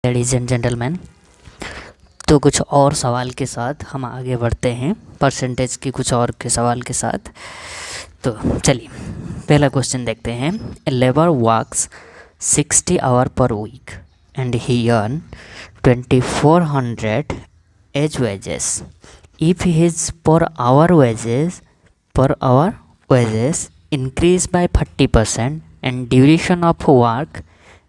Ladies and gentleman, तो कुछ और सवाल के साथ हम आगे बढ़ते हैं, परसेंटेज की कुछ और के सवाल के साथ। तो चलिए पहला क्वेश्चन देखते हैं। A labour works 60 hour per week and he earn 2400 as wages. If his per hour wages increase by 30% and duration of work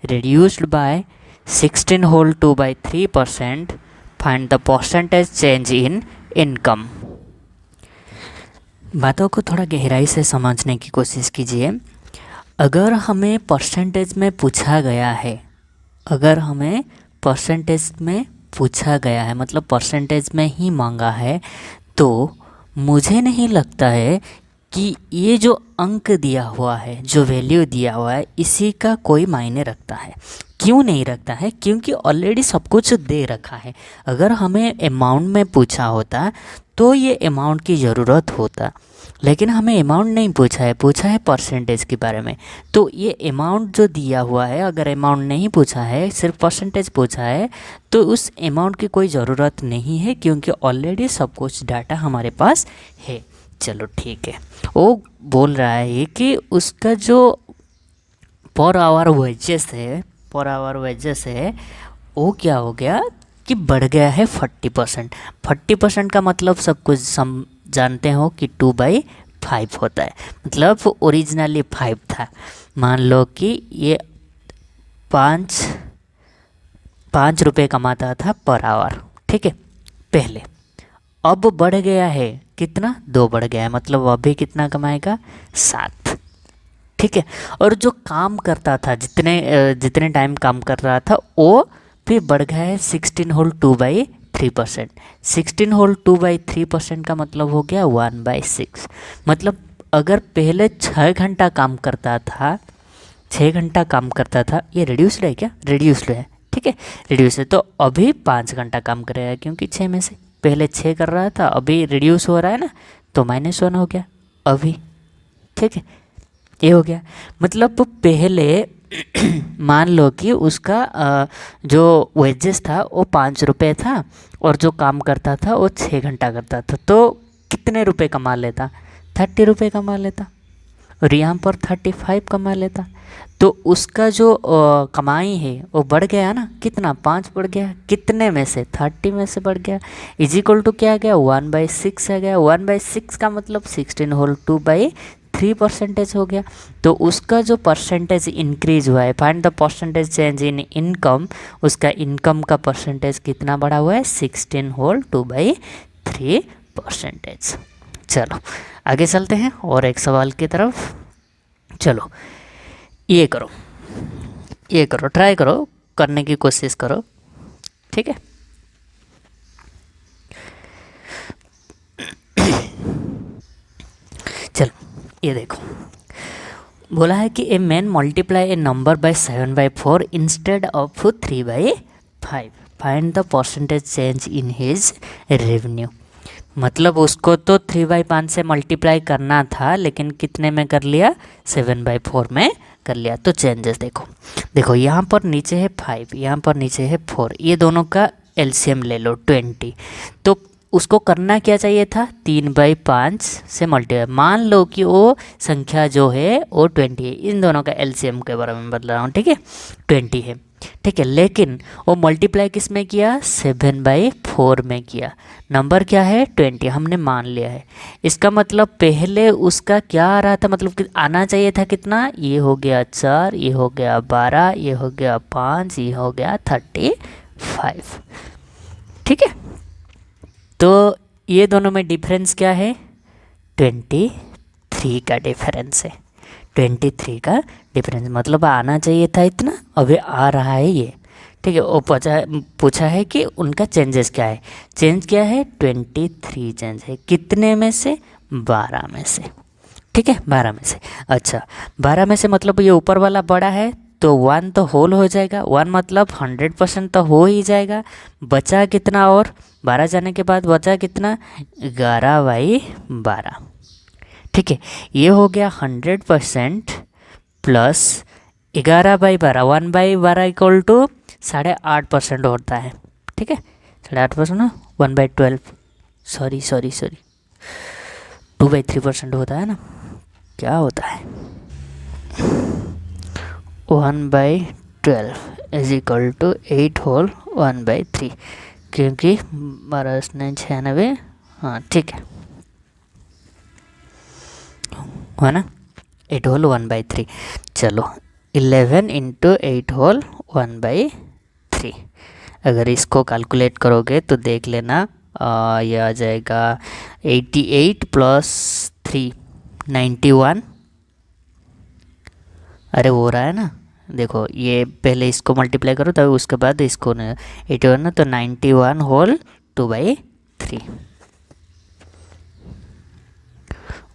reduced by 16 whole 2 by 3%, find the percentage change in income। बातों को थोड़ा गहराई से समझने की कोशिश कीजिए। अगर हमें परसेंटेज में पूछा गया है, मतलब परसेंटेज में ही मांगा है, तो मुझे नहीं लगता है कि ये जो अंक दिया हुआ है, जो वैल्यू दिया हुआ है, इसी का कोई मायने रखता है। क्यों नहीं रखता है? क्योंकि ऑलरेडी सब कुछ दे रखा है। अगर हमें अमाउंट में पूछा होता तो ये अमाउंट की ज़रूरत होता, लेकिन हमें अमाउंट नहीं पूछा है परसेंटेज के बारे में। तो ये अमाउंट जो दिया हुआ है, अगर अमाउंट नहीं पूछा है, सिर्फ परसेंटेज पूछा है, तो उस अमाउंट की कोई ज़रूरत नहीं है, क्योंकि ऑलरेडी सब कुछ डाटा हमारे पास है। चलो ठीक है। वो बोल रहा है कि उसका जो पर आवर वेजेस है वो क्या हो गया कि बढ़ गया है 40%। 40% का मतलब सब कुछ जानते हो कि 2/5 होता है। मतलब ओरिजिनली 5 था। मान लो कि ये 5 रुपये कमाता था पर आवर, ठीक है, पहले। अब बढ़ गया है कितना? 2 बढ़ गया है, मतलब अभी कितना कमाएगा? 7, ठीक है। और जो काम करता था, जितने टाइम काम कर रहा था, वो फिर बढ़ गया है 16 होल 2/3%। 16 होल 2/3% का मतलब हो गया 1/6। मतलब अगर पहले 6 घंटा काम करता था, ये रिड्यूस्ड है क्या? रिड्यूस्ड है, ठीक है, रिड्यूस है। तो अभी 5 घंटा काम करेगा, क्योंकि 6 में से पहले 6 कर रहा था, अभी रिड्यूस हो रहा है ना, तो -1 हो गया अभी, ठीक है, ये हो गया। मतलब पहले मान लो कि उसका जो वेजेस था वो 5 रुपये था, और जो काम करता था वो 6 घंटा करता था, तो कितने रुपए कमा लेता? 30 रुपये कमा लेता, और यहाँ पर 35 कमा लेता। तो उसका जो कमाई है वो बढ़ गया ना, कितना? 5 बढ़ गया, कितने में से? 30 में से बढ़ गया। इज इक्वल टू क्या आ गया? 1/6 आ गया। 1/6 का मतलब 16 होल 2/3% हो गया। तो उसका जो परसेंटेज इंक्रीज हुआ है, find the percentage change in income. उसका इनकम का परसेंटेज कितना बढ़ा हुआ है? 16 होल 2/3%। चलो आगे चलते हैं और एक सवाल की तरफ। चलो ये करो, ट्राई करो, करने की कोशिश करो, ठीक है। चलो ये देखो, बोला है कि a man multiply A number by 7/4 instead of 3/5। Find the percentage change in his revenue. मतलब उसको तो 3/5 से मल्टीप्लाई करना था, लेकिन कितने में कर लिया? 7/4 में कर लिया। तो चेंजेस देखो, यहाँ पर नीचे है 5, यहाँ पर नीचे है 4, ये दोनों का एलसीएम ले लो 20। तो उसको करना क्या चाहिए था? 3/5 से मल्टीप्लाई। मान लो कि वो संख्या जो है वो 20 है, इन दोनों का एलसीएम के बारे में बदल रहा हूँ, ठीक है, 20 है, ठीक है। लेकिन वो मल्टीप्लाई किस में किया? 7/4 में किया। नंबर क्या है? 20, हमने मान लिया है। इसका मतलब पहले उसका क्या आ रहा था? मतलब कि आना चाहिए था कितना? ये हो गया 4, ये हो गया 12, ये हो गया 5, ये हो गया 35, ठीक है। तो ये दोनों में डिफरेंस क्या है? 23 का डिफरेंस है। 23 का डिफरेंस मतलब आना चाहिए था इतना, अभी आ रहा है ये, ठीक है। वो पूछा है कि उनका चेंजेस क्या है। चेंज क्या है? 23 चेंज है। कितने में से? 12 में से, ठीक है, 12 में से। अच्छा, 12 में से मतलब ये ऊपर वाला बड़ा है, तो 1 तो होल हो जाएगा। 1 मतलब 100% तो हो ही जाएगा। बचा कितना? और 12 जाने के बाद बचा कितना? 11/12, ठीक है। ये हो गया 100% प्लस 11/12, 1/12 इक्वल टू 8.5% होता है, ठीक है। 8.5% ना, 1/12, सॉरी 2/3% होता है ना, क्या होता है 1/12 इज इक्वल टू 8 होल 1/3, क्योंकि 12×96, हाँ ठीक है ना, 8 होल 1/3। चलो 11 इंटू 8 होल 1/3, अगर इसको कैलकुलेट करोगे तो देख लेना, ये आ जाएगा 88 प्लस 3 91। अरे हो रहा है ना, देखो ये पहले इसको मल्टीप्लाई करो तब उसके बाद इसको 81 ना, तो 91 होल 2/3,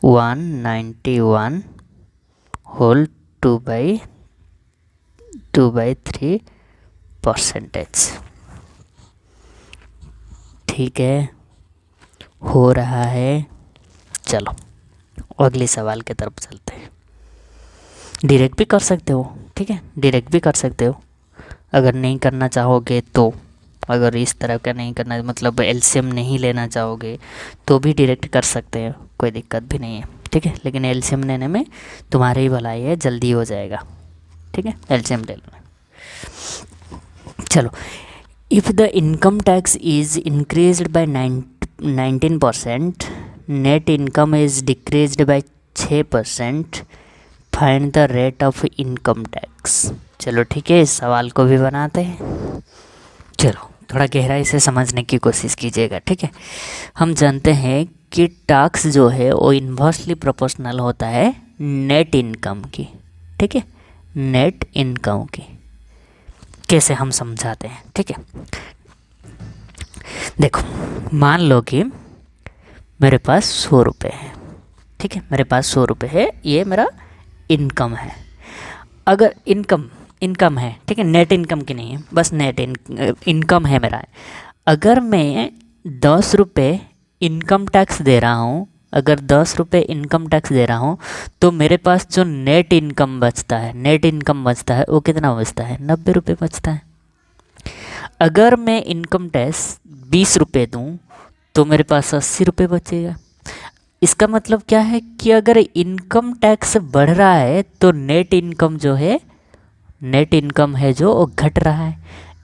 191 होल 2/3%। ठीक है, हो रहा है। चलो अगले सवाल की तरफ चलते हैं। डायरेक्ट भी कर सकते हो, ठीक है, डायरेक्ट भी कर सकते हो अगर नहीं करना चाहोगे तो। अगर इस तरह का नहीं करना, मतलब एलसीएम नहीं लेना चाहोगे तो भी डायरेक्ट कर सकते हैं, कोई दिक्कत भी नहीं है, ठीक है। लेकिन एलसीएम लेने में तुम्हारी ही भलाई है, जल्दी हो जाएगा, ठीक है, एलसीएम ले लो। चलो, if the income tax is increased by 19%, net income is decreased bye 6%, find the rate of income tax. चलो ठीक है, इस सवाल को भी बनाते हैं। चलो थोड़ा गहराई से समझने की कोशिश कीजिएगा, ठीक है। हम जानते हैं कि टैक्स जो है वो इन्वर्सली प्रोपोर्शनल होता है नेट इनकम की, ठीक है, नेट इनकम की। कैसे हम समझाते हैं, ठीक है। देखो, मान लो कि मेरे पास 100 रुपये है, ठीक है, मेरे पास 100 रुपये है, ये मेरा इनकम है। अगर इनकम है, ठीक है, नेट इनकम की नहीं है, बस नेट इनकम है मेरा। अगर मैं 10 रुपये इनकम टैक्स दे रहा हूँ, अगर 10 रुपये इनकम टैक्स दे रहा हूँ, तो मेरे पास जो नेट इनकम बचता है वो कितना बचता है, 90 रुपये बचता है। अगर मैं इनकम टैक्स 20 रुपये दूँ तो मेरे पास 80 रुपये बचेगा। इसका मतलब क्या है कि अगर इनकम टैक्स बढ़ रहा है तो नेट इनकम है जो वो घट रहा है।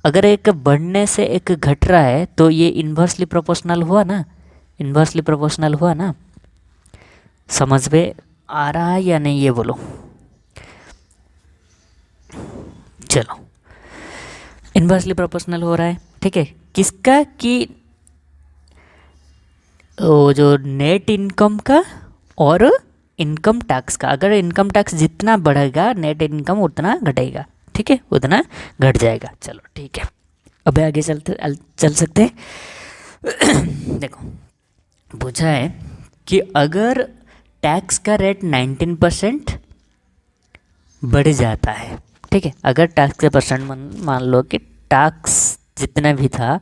अगर एक बढ़ने से एक घट रहा है तो ये इन्वर्सली प्रोपोर्शनल हुआ ना, समझ में आ रहा है या नहीं, ये बोलो। चलो, इन्वर्सली प्रोपोर्शनल हो रहा है, ठीक है, किसका, कि वो जो नेट इनकम का और इनकम टैक्स का। अगर इनकम टैक्स जितना बढ़ेगा नेट इनकम उतना घटेगा, ठीक है, उतना घट जाएगा। चलो ठीक है, अब आगे चल सकते हैं। देखो, पूछा है कि अगर टैक्स का रेट 19% बढ़ जाता है, ठीक है, अगर टैक्स का परसेंट मान लो कि टैक्स जितना भी था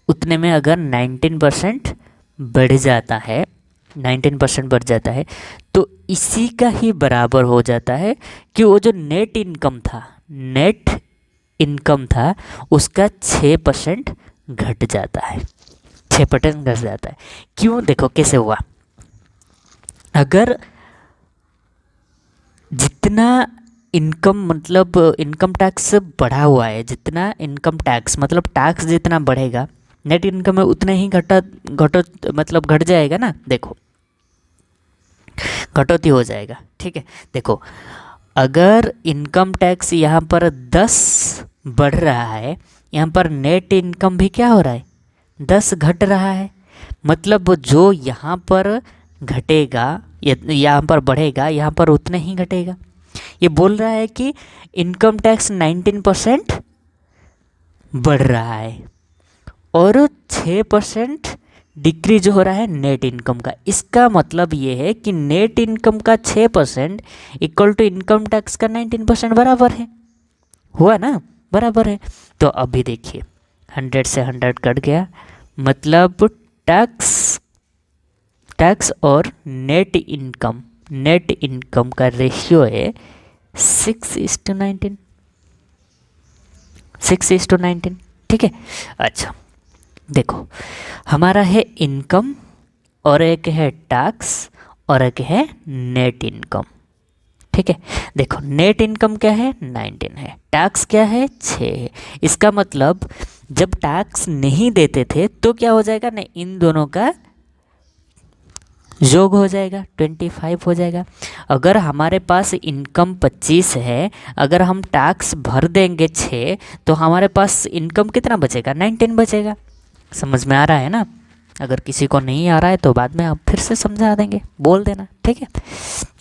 उतने में अगर 19% बढ़ जाता है, 19% बढ़ जाता है, तो इसी का ही बराबर हो जाता है कि वो जो नेट इनकम था उसका 6% घट जाता है, 6% घट जाता है। क्यों, देखो कैसे हुआ। अगर जितना इनकम, मतलब इनकम टैक्स बढ़ा हुआ है, जितना इनकम टैक्स मतलब टैक्स जितना बढ़ेगा नेट इनकम में उतना ही घट जाएगा ना। देखो, कटौती हो जाएगा, ठीक है। देखो, अगर इनकम टैक्स यहाँ पर 10 बढ़ रहा है, यहाँ पर नेट इनकम भी क्या हो रहा है, 10 घट रहा है। मतलब जो यहाँ पर घटेगा यहाँ पर बढ़ेगा, यहाँ पर उतना ही घटेगा। ये बोल रहा है कि इनकम टैक्स 19% बढ़ रहा है और 6% डिक्रीज हो रहा है नेट इनकम का। इसका मतलब ये है कि नेट इनकम का 6% इक्वल टू इनकम टैक्स का 19% बराबर है, हुआ ना, बराबर है। तो अभी देखिए 100 से 100 कट गया, मतलब टैक्स और नेट इनकम का रेशियो है 6:19, 6:19, ठीक है। अच्छा देखो, हमारा है इनकम और एक है टैक्स और एक है नेट इनकम, ठीक है। देखो नेट इनकम क्या है 19 है, टैक्स क्या है 6 है। इसका मतलब जब टैक्स नहीं देते थे तो क्या हो जाएगा ना, इन दोनों का योग हो जाएगा 25 हो जाएगा। अगर हमारे पास इनकम 25 है, अगर हम टैक्स भर देंगे 6, तो हमारे पास इनकम कितना बचेगा 19 बचेगा। समझ में आ रहा है ना? अगर किसी को नहीं आ रहा है तो बाद में आप फिर से समझा देंगे, बोल देना, ठीक है।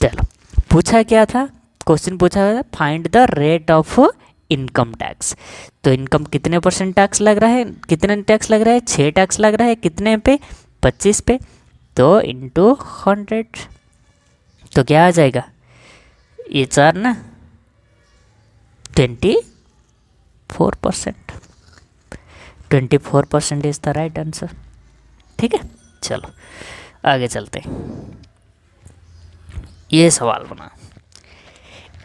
चलो, पूछा क्या था, क्वेश्चन पूछा था find the rate of income tax. तो इनकम कितने % टैक्स लग रहा है, कितने टैक्स लग रहा है 6 टैक्स लग रहा है, कितने पे 25 पे, तो इंटू 100, तो क्या आ जाएगा ये 4 ना 24%। 24% इज द राइट आंसर, ठीक है। चलो आगे चलते हैं। ये सवाल बना,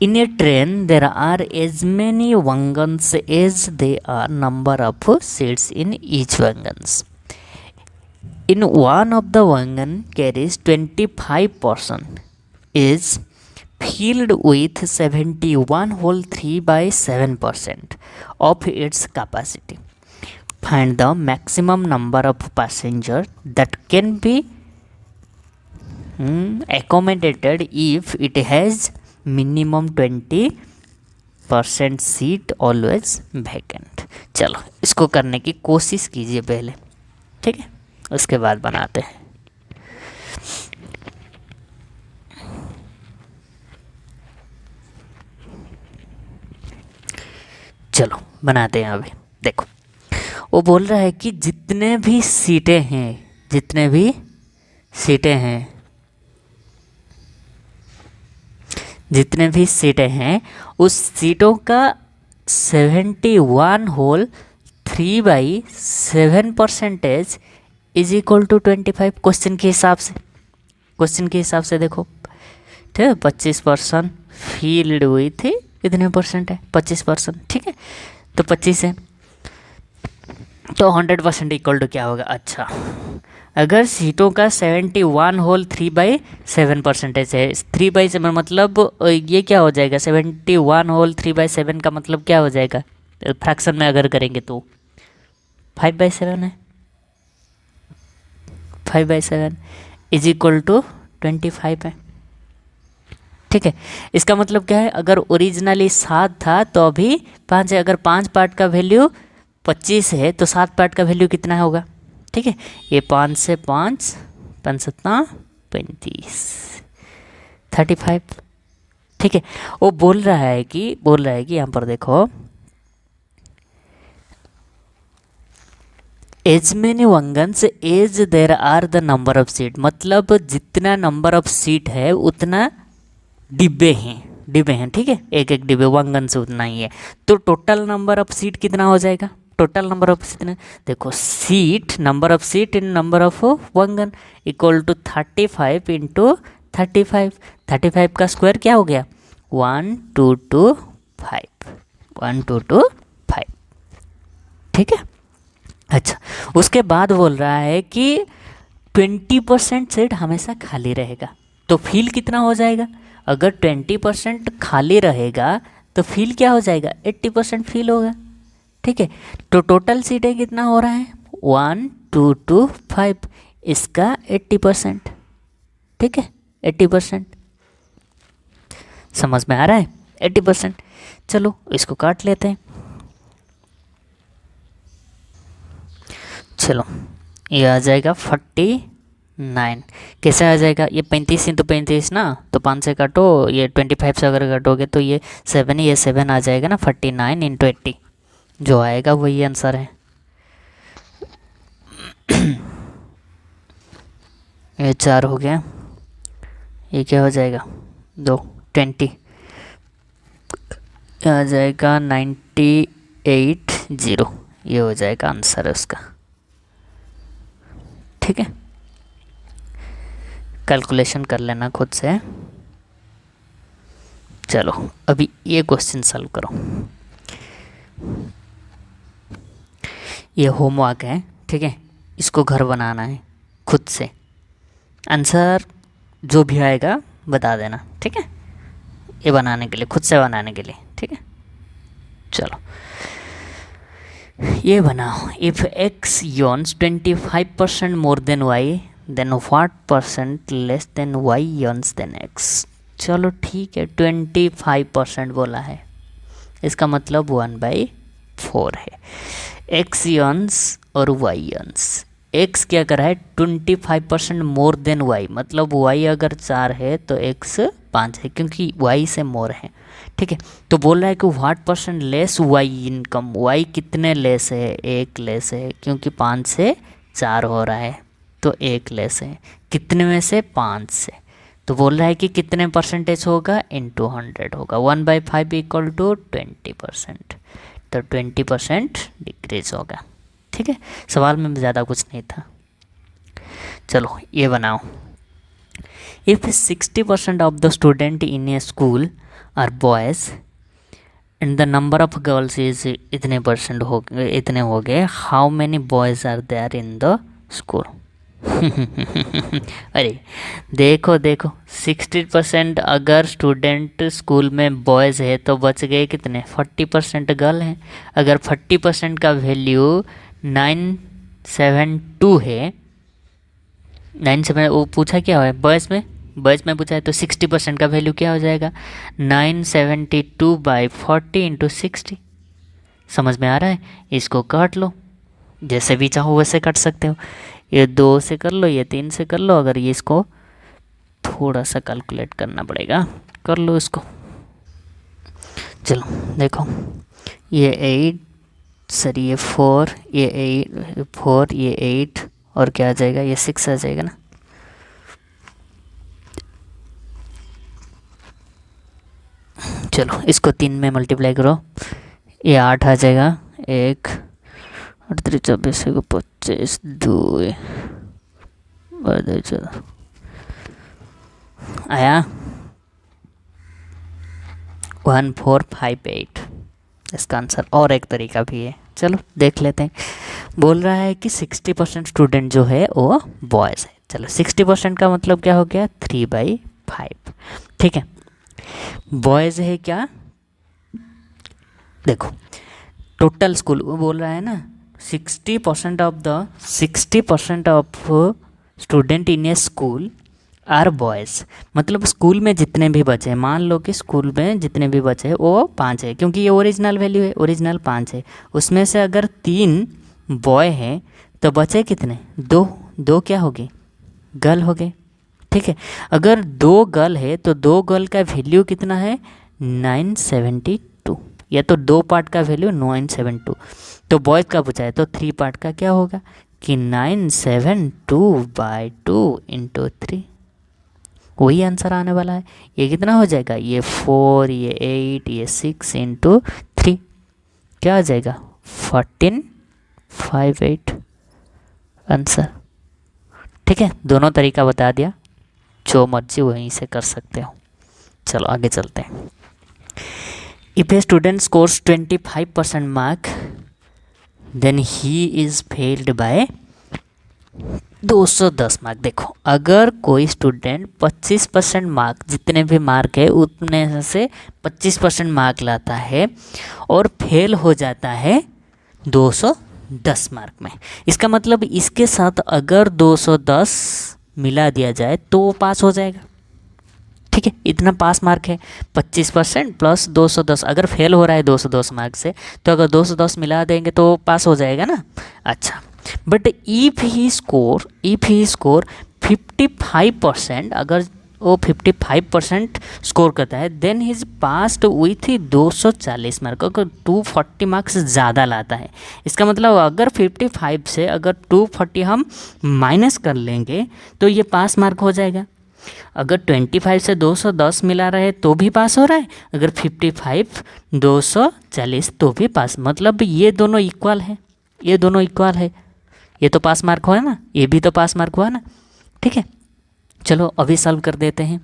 in a train there are as many wagons as they are number of seats in each wagons. In one of the wagon carries 25 person is filled with 71.3/7% of its capacity. Find the maximum number of passengers that can be accommodated if it has minimum 20% seat always vacant. चलो इसको करने की कोशिश कीजिए पहले, ठीक है, उसके बाद बनाते हैं। चलो बनाते हैं अभी। देखो वो बोल रहा है कि जितने भी सीटें हैं, जितने भी सीटें हैं, जितने भी सीटें हैं उस सीटों का 71/3/7% इज इक्वल टू 25। क्वेश्चन के हिसाब से, क्वेश्चन के हिसाब से देखो, ठीक है, 25% फील्ड हुई थी, कितने % है 25%, ठीक है, तो 25 है, तो 100% इक्वल टू क्या होगा। अच्छा, अगर सीटों का 71/3/7% है, 3/7 मतलब ये क्या हो जाएगा, 71/3/7 का मतलब क्या हो जाएगा, फ्रैक्शन में अगर करेंगे तो 5/7 है, 5/7 इज इक्वल टू 25 है, ठीक है। इसका मतलब क्या है, अगर ओरिजिनली 7 था तो अभी 5 है। अगर 5 पार्ट का वैल्यू 25 है तो 7 पार्ट का वैल्यू कितना होगा, ठीक है। ये 5 से 5 5 7 35 35, ठीक है। वो बोल रहा है कि यहाँ पर देखो, as many wagons as there are the number of seat, मतलब जितना नंबर ऑफ सीट है उतना डिब्बे हैं, ठीक है, एक एक डिब्बे वंगन से उतना ही है। तो टोटल नंबर ऑफ सीट कितना हो जाएगा, टोटल नंबर ऑफ सीट, देखो seat, number of seat in number of wagon equal to 35 into 35। 35 का स्क्वायर क्या हो गया 1225, 1225, ठीक है। अच्छा, उसके बाद बोल रहा है कि 20% सीट हमेशा खाली रहेगा, तो फील कितना हो जाएगा, अगर 20% खाली रहेगा तो फील क्या हो जाएगा 80% फील होगा, ठीक है। तो टोटल सीटें कितना हो रहा है 1 2 2 5, इसका 80%, ठीक है, 80%, समझ में आ रहा है 80%। चलो इसको काट लेते हैं। चलो ये आ जाएगा 49, कैसे आ जाएगा, ये 35 इंटू 35 ना, तो 5 से काटो, ये 25 से अगर काटोगे तो ये 7, ये 7 आ जाएगा ना, 49 इंटू 80 जो आएगा वही आंसर है। ये 4 हो गया, ये क्या हो जाएगा 2 20, आ जाएगा 980, ये हो जाएगा आंसर है उसका, ठीक है। कैलकुलेशन कर लेना खुद से। चलो अभी ये क्वेश्चन सॉल्व करो। ये होमवर्क है, ठीक है, इसको घर बनाना है खुद से। आंसर जो भी आएगा बता देना, ठीक है, ये बनाने के लिए, खुद से बनाने के लिए, ठीक है। चलो ये बनाओ, if x yawns 25% more than y then what percent less than y yawns than x। चलो ठीक है, 25% बोला है, इसका मतलब 1/4 है। x yawns और y yawns, x क्या करा है 25% मोर देन y, मतलब y अगर 4 है तो x 5 है, क्योंकि y से मोर है, ठीक है। तो बोल रहा है कि what percent less y income, y कितने लेस है, 1 लेस है, क्योंकि 5 से 4 हो रहा है तो 1 लेस है, कितने में से 5 से। तो बोल रहा है कि कितने परसेंटेज होगा, इंटू 100 होगा, 1/5 इक्वल टू 20%, तो 20% डिक्रीज होगा, ठीक है। सवाल में ज़्यादा कुछ नहीं था। चलो ये बनाओ, if 60% of the student in a school are boys and the number of girls is इतने परसेंट हो गए, इतने हो गए, how many boys are there in the school. अरे देखो देखो, 60% अगर स्टूडेंट स्कूल में बॉयज़ है तो बच गए कितने, 40% गर्ल हैं। अगर 40% का वैल्यू 972 है, 97 वो पूछा क्या है बॉयज़ में पूछा है, तो 60% का वैल्यू क्या हो जाएगा, 972/40 इंटू 60। समझ में आ रहा है, इसको काट लो, जैसे भी चाहो वैसे काट सकते हो, ये 2 से कर लो, ये 3 से कर लो, अगर ये इसको थोड़ा सा कैलकुलेट करना पड़ेगा, कर लो इसको। चलो देखो, ये 8 सॉरी ये 4, ये 4, ये 8 और क्या आ जाएगा, ये 6 आ जाएगा ना। चलो इसको 3 में मल्टीप्लाई करो, ये 8 आ जाएगा, 1 8 3 24 25 2 चलो आया 1458 इसका आंसर। और एक तरीका भी है, चलो देख लेते हैं। बोल रहा है कि 60% स्टूडेंट जो है वो बॉयज़ है। चलो 60% का मतलब क्या हो गया, 3/5, ठीक है। बॉयज़ है क्या, देखो टोटल स्कूल वो बोल रहा है ना, 60% of student in a school are boys, मतलब स्कूल में जितने भी बच्चे हैं, मान लो कि स्कूल में जितने भी बच्चे हैं वो 5 है, क्योंकि ये ओरिजिनल वैल्यू है, ओरिजिनल 5 है, उसमें से अगर 3 बॉय हैं तो बचे कितने, 2 क्या हो गए, गर्ल हो गए, ठीक है। अगर 2 गर्ल है तो 2 गर्ल का वैल्यू कितना है, 972, या तो 2 पार्ट का वैल्यू 972, तो बॉयज़ का पूछा है तो 3 पार्ट का क्या होगा कि 972/2 इंटू 3, वही आंसर आने वाला है। ये कितना हो जाएगा, ये 4, ये 8, ये 6 इंटू 3 क्या आ जाएगा, 1458 आंसर, ठीक है। दोनों तरीका बता दिया, जो मर्जी वहीं से कर सकते हो। चलो आगे चलते हैं। If a student scores 25% mark then he is failed by 210 mark. देखो अगर कोई स्टूडेंट 25% मार्क, जितने भी मार्क है उतने से 25% मार्क लाता है और फेल हो जाता है 210 मार्क में, इसका मतलब इसके साथ अगर 210 मिला दिया जाए तो वो पास हो जाएगा, ठीक है। इतना पास मार्क है, 25% प्लस 210, अगर फेल हो रहा है 210 मार्क से तो अगर 210 मिला देंगे तो पास हो जाएगा ना। अच्छा, बट इफ़ ही स्कोर 55%, अगर वो 55% स्कोर करता है then he is passed with 240 mark, अगर 240 मार्क्स ज़्यादा लाता है, इसका मतलब अगर 55 से अगर 240 हम माइनस कर लेंगे तो ये पास मार्क हो जाएगा। अगर 25 से 210 मिला रहे तो भी पास हो रहा है, अगर 55 240 तो भी पास, मतलब ये दोनों इक्वल है, ये दोनों इक्वल है, ये तो पास मार्क हुआ ना, ये भी तो पास मार्क हुआ ना, ठीक है। चलो अभी सॉल्व कर देते हैं,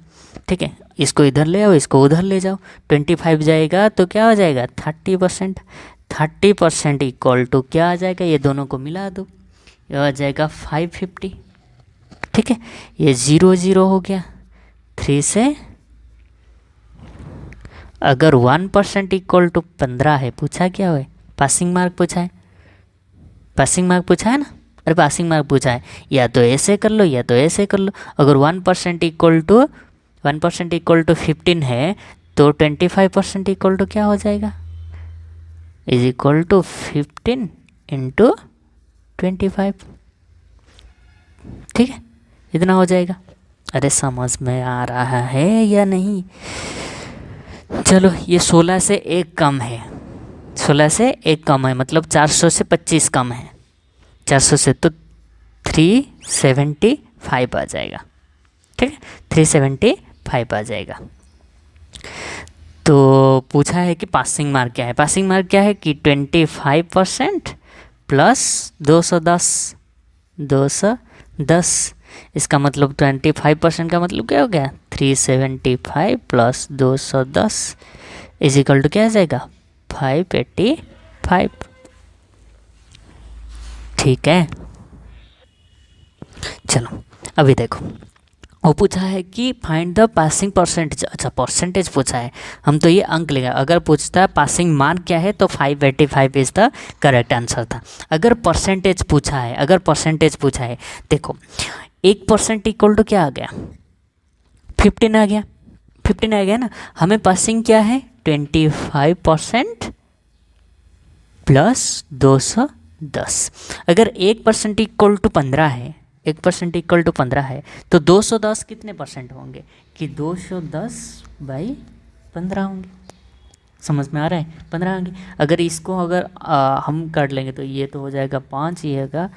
ठीक है। इसको इधर ले आओ, इसको उधर ले जाओ, 25 जाएगा तो क्या हो जाएगा 30%, 30% इक्वल टू क्या आ जाएगा, ये दोनों को मिला दो, ये आ जाएगा 550। ठीक है, ये 0 0 हो गया। 3 से अगर 1% इक्वल टू 15 है, पूछा क्या है, पासिंग मार्क पूछा है, पासिंग मार्क पूछा है ना, अरे पासिंग मार्क पूछा है, या तो ऐसे कर लो या तो ऐसे कर लो। अगर 1% इक्वल टू 15 है तो 25% इक्वल टू क्या हो जाएगा, इज इक्वल टू 15 इंटू 25। ठीक है, इतना हो जाएगा। अरे समझ में आ रहा है या नहीं? चलो, ये 16 से 1 कम है, 16 से 1 कम है, मतलब 400 से 25 कम है, 400 से तो 375 आ जाएगा। ठीक है, 375 आ जाएगा। तो पूछा है कि पासिंग मार्क क्या है, पासिंग मार्क क्या है कि 25% प्लस 210, इसका मतलब 25% का मतलब क्या हो गया, 375 प्लस 210 इज इक्वल टू क्या आ जाएगा, 585। ठीक है, चलो अभी देखो, वो पूछा है कि फाइंड द पासिंग परसेंटेज। अच्छा, परसेंटेज पूछा है, हम तो ये अंक लेंगे। अगर पूछता है पासिंग मार्क क्या है तो 585 इज़ द करेक्ट आंसर था। अगर परसेंटेज पूछा है, अगर परसेंटेज पूछा है, देखो 1% इक्वल टू क्या आ गया, 15 आ गया, 15 आ गया ना। हमें पासिंग क्या है, 25% प्लस 210। अगर 1% इक्वल टू 15 है, 1% इक्वल टू 15 है तो 210 कितने परसेंट होंगे, कि 210/15 होंगे। समझ में आ रहा है, 15 होंगे। अगर इसको अगर हम कर लेंगे तो ये तो हो जाएगा 5, ये होगा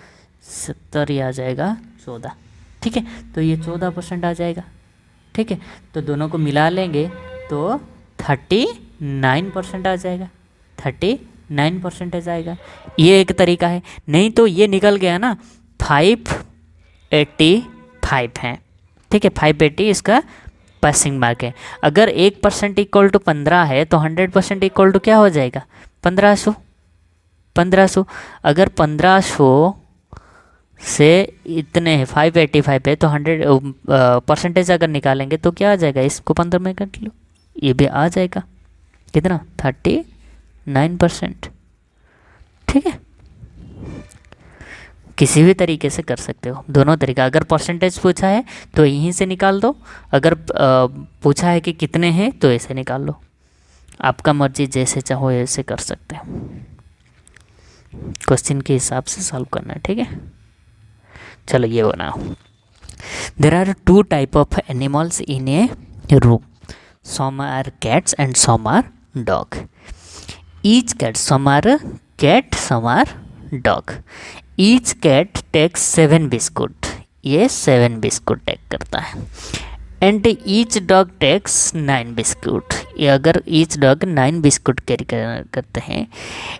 70, ये आ जाएगा 14। ठीक है, तो ये 14% आ जाएगा। ठीक है, तो दोनों को मिला लेंगे तो 39% आ जाएगा, 39% आ जाएगा। ये एक तरीका है। नहीं तो ये निकल गया ना, 585 है। ठीक है, 580 इसका पासिंग मार्क है। अगर 1% इक्वल टू 15 है तो 100% इक्वल टू क्या हो जाएगा, 1500। 1500 अगर 1500 से इतने है 585 है तो 100 परसेंटेज अगर निकालेंगे तो क्या आ जाएगा, इसको 15 में काट लो, ये भी आ जाएगा कितना, 39%। ठीक है, किसी भी तरीके से कर सकते हो, दोनों तरीका। अगर परसेंटेज पूछा है तो यहीं से निकाल दो, अगर पूछा है कि कितने हैं तो ऐसे निकाल लो, आपका मर्जी, जैसे चाहो ऐसे कर सकते हो, क्वेश्चन के हिसाब से सॉल्व करना है। ठीक है, चलो ये बनाओ। There are 2 type of animals in a room, some are cats and some are dog. Each cat, some are cat some are dog. Each cat takes 7 biscuit, ये 7 बिस्कुट टेक करता है। And each dog takes 9 biscuit, ये अगर each dog 9 biscuit carry करते हैं।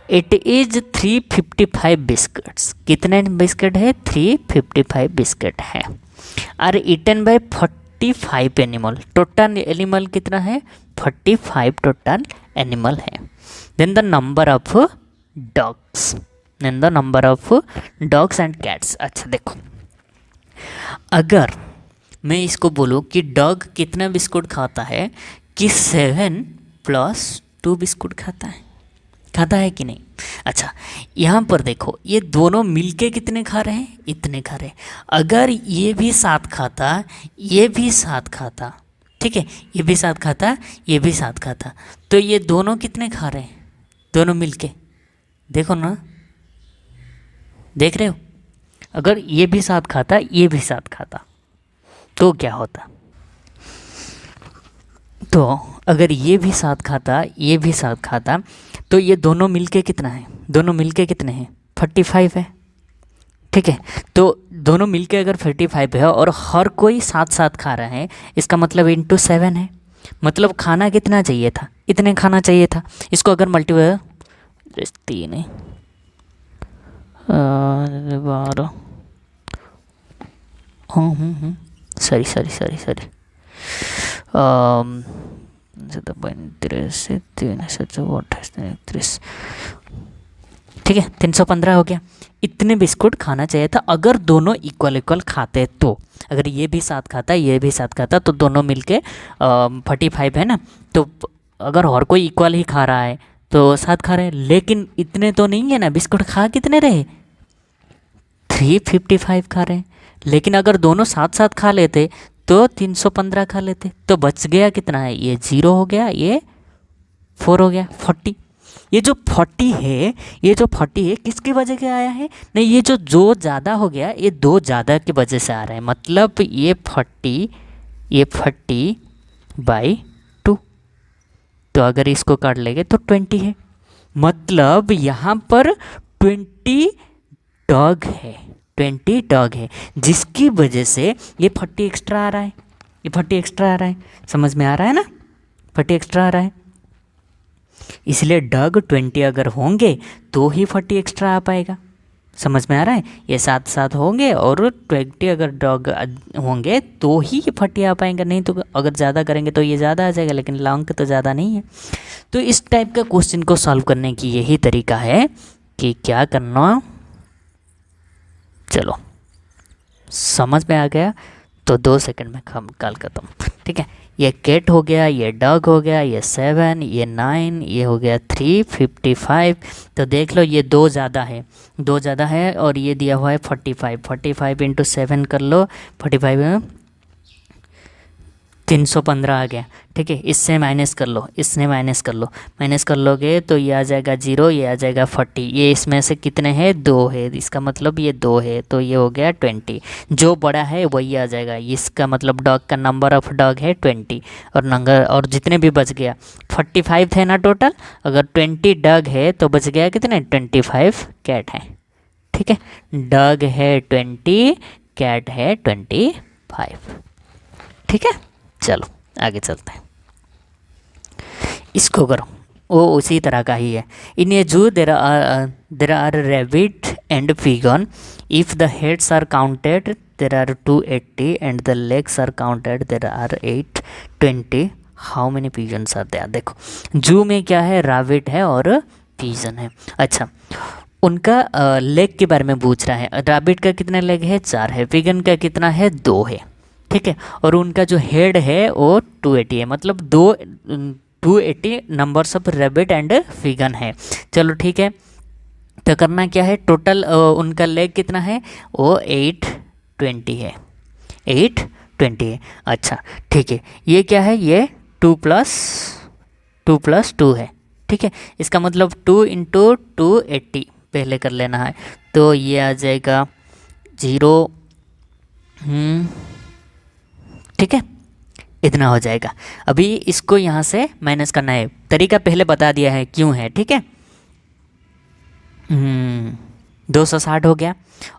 It is 355 biscuits, कितने biscuit है, 355 biscuit है। Are eaten by 45 animal, total animal कितना है, 45 टोटल एनिमल है। Then the number of dogs, then the number of dogs and cats. अच्छा देखो, अगर मैं इसको बोलूँ कि डॉग कितना बिस्कुट खाता है, कि 7 + 2 बिस्कुट खाता है कि नहीं। अच्छा, यहाँ पर देखो, ये दोनों मिलके कितने खा रहे हैं, इतने खा रहे हैं। अगर ये भी 7 खाता, ये भी 7 खाता, ठीक है, ये भी 7 खाता, ये भी 7 खाता, तो ये दोनों कितने खा रहे हैं, दोनों मिलके, देखो ना, देख रहे हो। अगर ये भी 7 खाता, ये भी 7 खाता तो क्या होता, तो अगर ये भी 7 खाता, ये भी 7 खाता, तो ये दोनों मिलके कितना है, दोनों मिलके कितने हैं, 45 है। ठीक है, तो दोनों मिलके अगर 45 है और हर कोई 7 खा रहा है, इसका मतलब इंटू 7 है, मतलब खाना कितना चाहिए था, इतने खाना चाहिए था। इसको अगर मल्टीप्लाई, 3 है 12, सॉरी 32 3 7 28 31, ठीक है, 315 हो गया। इतने बिस्कुट खाना चाहिए था अगर दोनों इक्वल इक्वल खाते तो। अगर ये भी साथ खाता ये भी साथ खाता तो दोनों मिलके 45 है ना। तो अगर और कोई इक्वल ही खा रहा है तो साथ खा रहे हैं, लेकिन इतने तो नहीं है ना। बिस्कुट खा कितने रहे, 355 खा रहे हैं। लेकिन अगर दोनों साथ साथ खा लेते तो 315 खा लेते। तो बच गया कितना है, ये 0 हो गया, ये 4 हो गया, 40। ये जो 40 है, ये जो 40 है किसकी वजह से आया है, नहीं ये जो ज़्यादा हो गया ये 2 ज़्यादा की वजह से आ रहा है। मतलब ये 40/2। तो अगर इसको काट लेंगे तो 20 है। मतलब यहाँ पर 20 डॉग है, 20 डॉग है, जिसकी वजह से ये 40 एक्स्ट्रा आ रहा है। ये 40 एक्स्ट्रा आ रहा है, समझ में आ रहा है ना, 40 एक्स्ट्रा आ रहा है। इसलिए डॉग 20 अगर होंगे तो ही 40 एक्स्ट्रा आ पाएगा। समझ में आ रहा है, ये साथ साथ होंगे और 20 अगर डॉग होंगे तो ही ये 40 आ पाएंगे। नहीं तो अगर ज़्यादा करेंगे तो ये ज़्यादा आ जाएगा, लेकिन लॉन्ग तो ज़्यादा नहीं है। तो इस टाइप का क्वेश्चन को सॉल्व करने की यही तरीका है कि क्या करना। चलो समझ में आ गया तो 2 सेकंड में कॉल करता हूँ, ठीक है। ये कैट हो गया, ये डॉग हो गया, ये 7, ये 9, ये हो गया 355। तो देख लो ये 2 ज़्यादा है, 2 ज़्यादा है और ये दिया हुआ है 45। 45 इंटू 7 कर लो, 45 में 315 आ गया, ठीक है। इससे माइनस कर लो, इससे माइनस कर लो, माइनस कर लोगे तो ये आ जाएगा 0, ये आ जाएगा 40। ये इसमें से कितने हैं, 2 है, इसका मतलब ये 2 है, तो ये हो गया 20। जो बड़ा है वही आ जाएगा। इसका मतलब डॉग का नंबर ऑफ डॉग है 20 और नंबर और जितने भी बच गया 45 थे ना टोटल। अगर 20 डॉग है तो बच गया कितने, 25 कैट है, ठीक है। डॉग है 20, कैट है 25, ठीक है। चलो आगे चलते हैं, इसको करो, वो उसी तरह का ही है। In a zoo there are rabbit and pigeon. If the heads are counted there are 280 and the legs are counted there are 820। How many pigeons are there. देखो जू में क्या है, रैबिट है और पिजन है। अच्छा, उनका लेग के बारे में पूछ रहा है। रैबिट का कितना लेग है, 4 है। पिगन का कितना है, 2 है, ठीक है। और उनका जो हेड है वो 280 है। मतलब 280 numbers of rabbit and pigeon है। चलो ठीक है, तो करना क्या है, टोटल उनका लेग कितना है, वो 820 है, 820 है। अच्छा ठीक है, ये क्या है, ये 2 + 2 है, ठीक है। इसका मतलब 2 × 280 पहले कर लेना है, तो ये आ जाएगा 0, ठीक है, इतना हो जाएगा। अभी इसको यहाँ से माइनस करना है, तरीका पहले बता दिया है क्यों है, ठीक है। 260 हो गया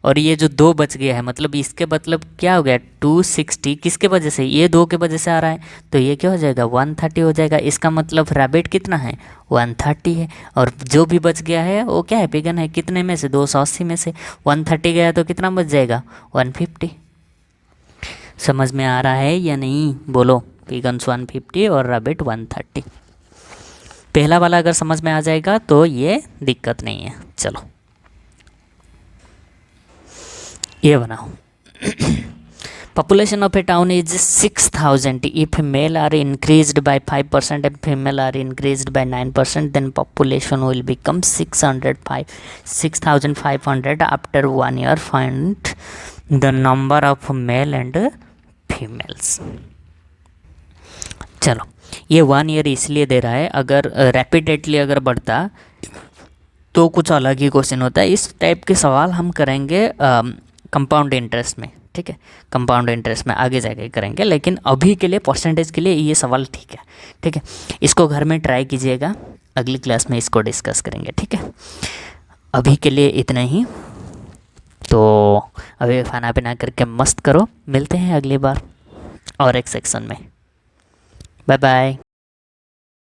और ये जो 2 बच गया है, मतलब इसके मतलब क्या हो गया, 260 किसके वजह से, ये 2 के वजह से आ रहा है, तो ये क्या हो जाएगा, 130 हो जाएगा। इसका मतलब रैबिट कितना है, 130 है। और जो भी बच गया है वो क्या है, पिगन है। कितने में से, 280 में से 130 गया तो कितना बच जाएगा, 150। समझ में आ रहा है या नहीं, बोलो। पिगन्स 150 और रैबिट 130। पहला वाला अगर समझ में आ जाएगा तो ये दिक्कत नहीं है। चलो ये बनाओ। Population of a town is 6,000. If male are increased by 5% and female are increased by 9%, then population will become 6,500 after 1 year. Find the number of male and females. चलो ये 1 ईयर इसलिए दे रहा है, अगर रैपिडेटली अगर बढ़ता तो कुछ अलग ही क्वेश्चन होता है। इस टाइप के सवाल हम करेंगे कंपाउंड इंटरेस्ट में, ठीक है। कंपाउंड इंटरेस्ट में आगे जाके करेंगे, लेकिन अभी के लिए परसेंटेज के लिए ये सवाल ठीक है, ठीक है। इसको घर में ट्राई कीजिएगा, अगली क्लास में इसको डिस्कस करेंगे, ठीक है। अभी के लिए इतना ही। तो अभी खाना पीना करके मस्त करो, मिलते हैं अगली बार और एक सेक्शन में। Bye bye.